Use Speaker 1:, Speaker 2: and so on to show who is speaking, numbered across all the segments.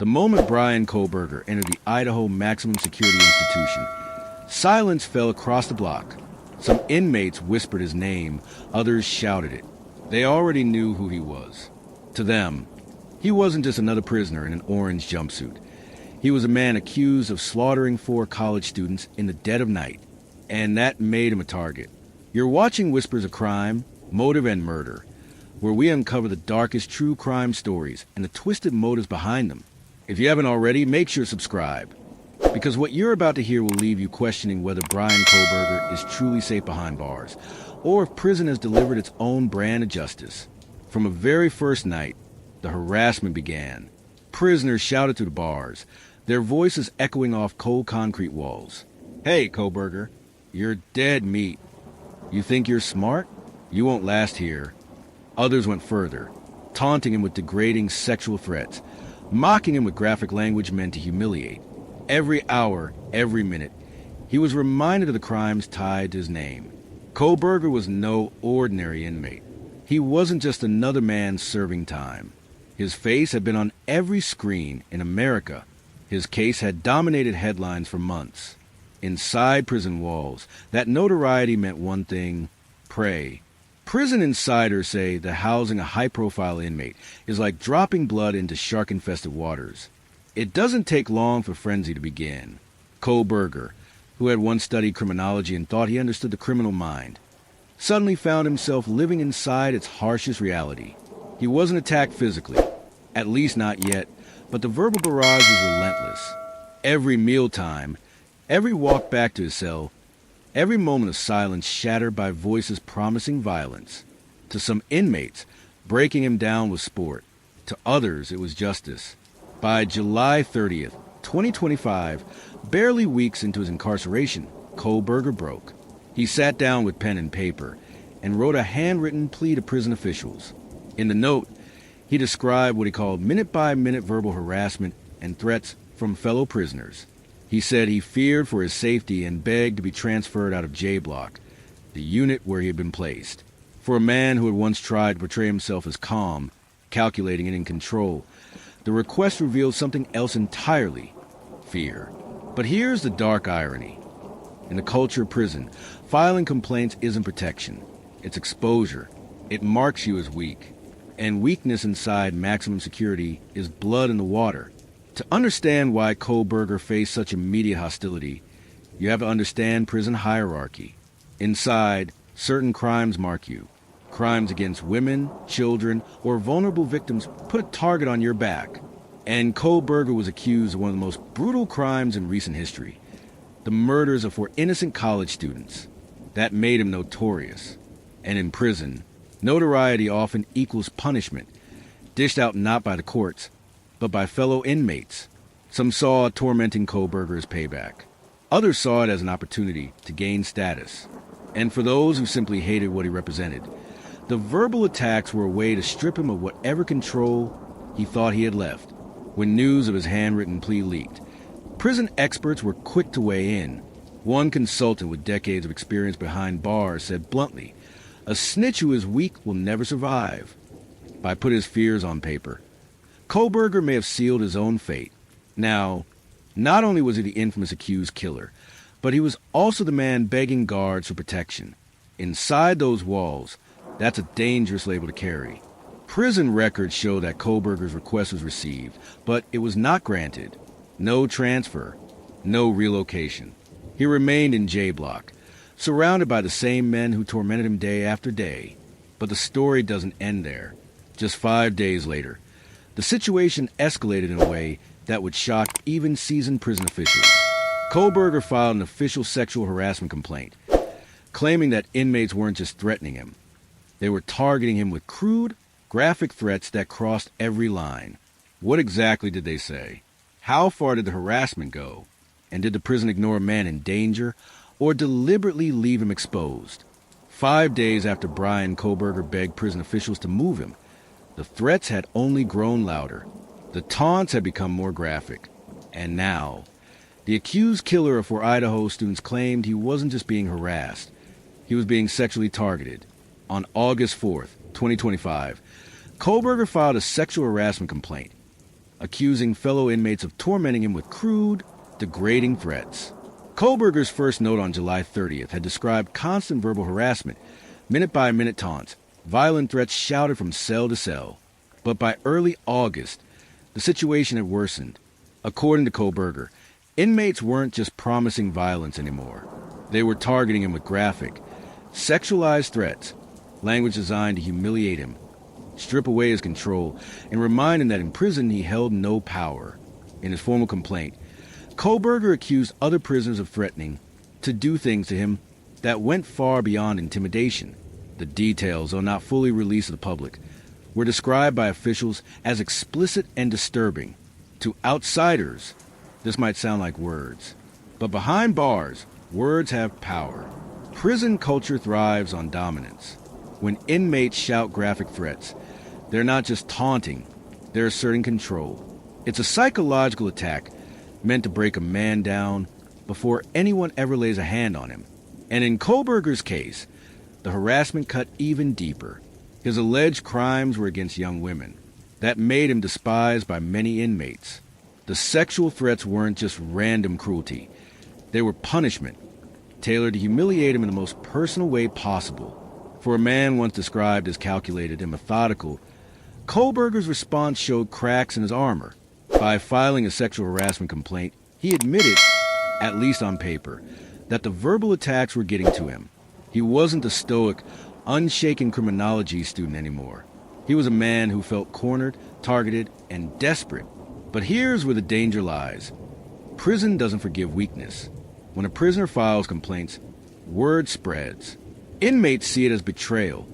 Speaker 1: The moment Bryan Kohberger entered the Idaho Maximum Security Institution, silence fell across the block. Some inmates whispered his name, others shouted it. They already knew who he was. To them, he wasn't just another prisoner in an orange jumpsuit. He was a man accused of slaughtering 4 college students in the dead of night, and that made him a target. You're watching Whispers of Crime, Motive and Murder, where we uncover the darkest true crime stories and the twisted motives behind them. If you haven't already, make sure to subscribe, because what you're about to hear will leave you questioning whether Bryan Kohberger is truly safe behind bars, or if prison has delivered its own brand of justice. From a very first night, the harassment began. Prisoners shouted through the bars, their voices echoing off cold concrete walls. "Hey, Kohberger, you're dead meat. You think you're smart? You won't last here." Others went further, taunting him with degrading sexual threats, mocking him with graphic language meant to humiliate. Every hour, every minute, he was reminded of the crimes tied to his name. Kohberger was no ordinary inmate. He wasn't just another man serving time. His face had been on every screen in America. His case had dominated headlines for months. Inside prison walls, that notoriety meant one thing: prey. Prison insiders say that housing a high-profile inmate is like dropping blood into shark-infested waters. It doesn't take long for frenzy to begin. Kohberger, who had once studied criminology and thought he understood the criminal mind, suddenly found himself living inside its harshest reality. He wasn't attacked physically, at least not yet, but the verbal barrage was relentless. Every mealtime, every walk back to his cell, every moment of silence shattered by voices promising violence. To some inmates, breaking him down was sport. To others, it was justice. By July 30th, 2025, barely weeks into his incarceration, Kohberger broke. He sat down with pen and paper and wrote a handwritten plea to prison officials. In the note, he described what he called minute-by-minute verbal harassment and threats from fellow prisoners. He said he feared for his safety and begged to be transferred out of J Block, the unit where he had been placed. For a man who had once tried to portray himself as calm, calculating, and in control, the request revealed something else entirely: fear. But here's the dark irony. In the culture of prison, filing complaints isn't protection. It's exposure. It marks you as weak. And weakness inside maximum security is blood in the water. To understand why Kohberger faced such immediate hostility, you have to understand prison hierarchy. Inside, certain crimes mark you. Crimes against women, children, or vulnerable victims put a target on your back. And Kohberger was accused of one of the most brutal crimes in recent history: the murders of 4 innocent college students. That made him notorious. And in prison, notoriety often equals punishment, dished out not by the courts, but by fellow inmates. Some saw tormenting Kohberger as payback. Others saw it as an opportunity to gain status. And for those who simply hated what he represented, the verbal attacks were a way to strip him of whatever control he thought he had left. When news of his handwritten plea leaked, prison experts were quick to weigh in. One consultant with decades of experience behind bars said bluntly, "A snitch who is weak will never survive." By putting his fears on paper, Kohberger may have sealed his own fate. Now, not only was he the infamous accused killer, but he was also the man begging guards for protection. Inside those walls, that's a dangerous label to carry. Prison records show that Kohberger's request was received, but it was not granted. No transfer, no relocation. He remained in J Block, surrounded by the same men who tormented him day after day. But the story doesn't end there. Just 5 days later, the situation escalated in a way that would shock even seasoned prison officials. Kohberger filed an official sexual harassment complaint, claiming that inmates weren't just threatening him. They were targeting him with crude, graphic threats that crossed every line. What exactly did they say? How far did the harassment go? And did the prison ignore a man in danger, or deliberately leave him exposed? 5 days after Bryan Kohberger begged prison officials to move him, the threats had only grown louder. The taunts had become more graphic. And now, the accused killer of 4 Idaho students claimed he wasn't just being harassed. He was being sexually targeted. On August 4th, 2025, Kohberger filed a sexual harassment complaint. accusing fellow inmates of tormenting him with crude, degrading threats. Kohberger's first note on July 30th had described constant verbal harassment, minute-by-minute taunts, violent threats shouted from cell to cell. But by early August, the situation had worsened. According to Kohberger, inmates weren't just promising violence anymore. They were targeting him with graphic, sexualized threats, language designed to humiliate him, strip away his control, and remind him that in prison he held no power. In his formal complaint, Kohberger accused other prisoners of threatening to do things to him that went far beyond intimidation. The details, though not fully released to the public, were described by officials as explicit and disturbing. To outsiders, this might sound like words, but behind bars, words have power. Prison culture thrives on dominance. When inmates shout graphic threats, they're not just taunting, they're asserting control. It's a psychological attack meant to break a man down before anyone ever lays a hand on him. And in Kohberger's case, the harassment cut even deeper. His alleged crimes were against young women. That made him despised by many inmates. The sexual threats weren't just random cruelty. They were punishment, tailored to humiliate him in the most personal way possible. For a man once described as calculated and methodical, Kohberger's response showed cracks in his armor. By filing a sexual harassment complaint, he admitted, at least on paper, that the verbal attacks were getting to him. He wasn't the stoic, unshaken criminology student anymore. He was a man who felt cornered, targeted, and desperate. But here's where the danger lies. Prison doesn't forgive weakness. When a prisoner files complaints, word spreads. Inmates see it as betrayal.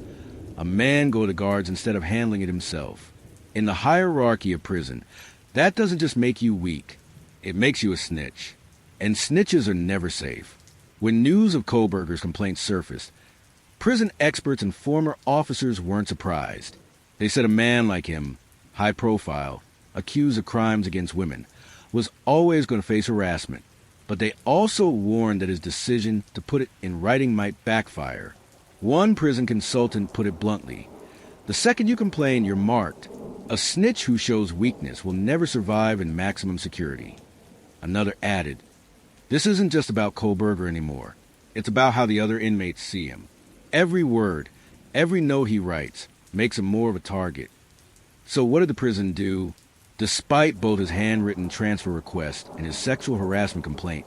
Speaker 1: A man go to guards instead of handling it himself. In the hierarchy of prison, that doesn't just make you weak. It makes you a snitch. And snitches are never safe. When news of Kohberger's complaints surfaced, prison experts and former officers weren't surprised. They said a man like him, high profile, accused of crimes against women, was always going to face harassment. But they also warned that his decision to put it in writing might backfire. One prison consultant put it bluntly: the second you complain, you're marked. A snitch who shows weakness will never survive in maximum security. Another added, this isn't just about Kohberger anymore. It's about how the other inmates see him. Every word, every note he writes, makes him more of a target. So what did the prison do? Despite both his handwritten transfer request and his sexual harassment complaint,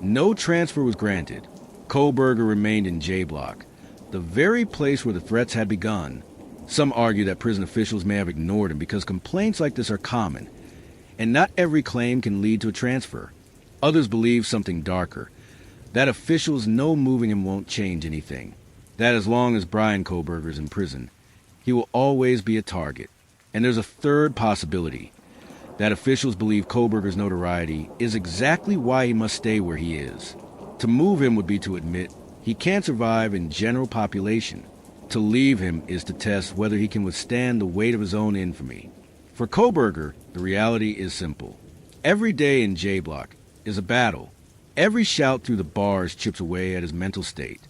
Speaker 1: no transfer was granted. Kohberger remained in J Block, the very place where the threats had begun. Some argue that prison officials may have ignored him because complaints like this are common, and not every claim can lead to a transfer. Others believe something darker, that officials know moving him won't change anything, that as long as Bryan Kohberger is in prison, he will always be a target. And there's a third possibility, that officials believe Kohberger's notoriety is exactly why he must stay where he is. To move him would be to admit he can't survive in general population. To leave him is to test whether he can withstand the weight of his own infamy. For Kohberger, the reality is simple. Every day in J Block is a battle. Every shout through the bars chips away at his mental state.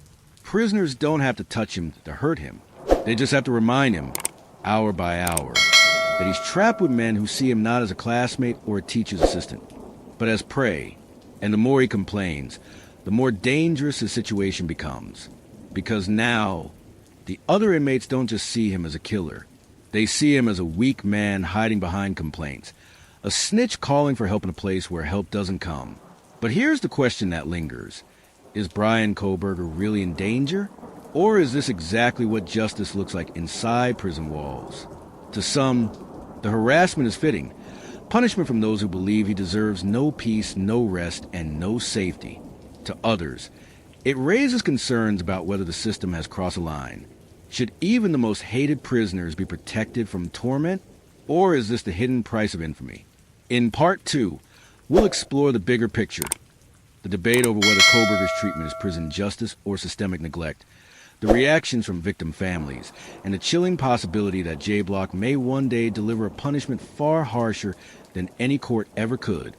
Speaker 1: Prisoners don't have to touch him to hurt him. They just have to remind him, hour by hour, that he's trapped with men who see him not as a classmate or a teacher's assistant, but as prey. And the more he complains, the more dangerous his situation becomes. Because now, the other inmates don't just see him as a killer. They see him as a weak man hiding behind complaints, a snitch calling for help in a place where help doesn't come. But here's the question that lingers. Is Bryan Kohberger really in danger? Or is this exactly what justice looks like inside prison walls? To some, the harassment is fitting. Punishment from those who believe he deserves no peace, no rest, and no safety. To others, it raises concerns about whether the system has crossed a line. Should even the most hated prisoners be protected from torment? Or is this the hidden price of infamy? In Part 2, we'll explore the bigger picture. The debate over whether Kohberger's treatment is prison justice or systemic neglect. The reactions from victim families, and the chilling possibility that J Block may one day deliver a punishment far harsher than any court ever could.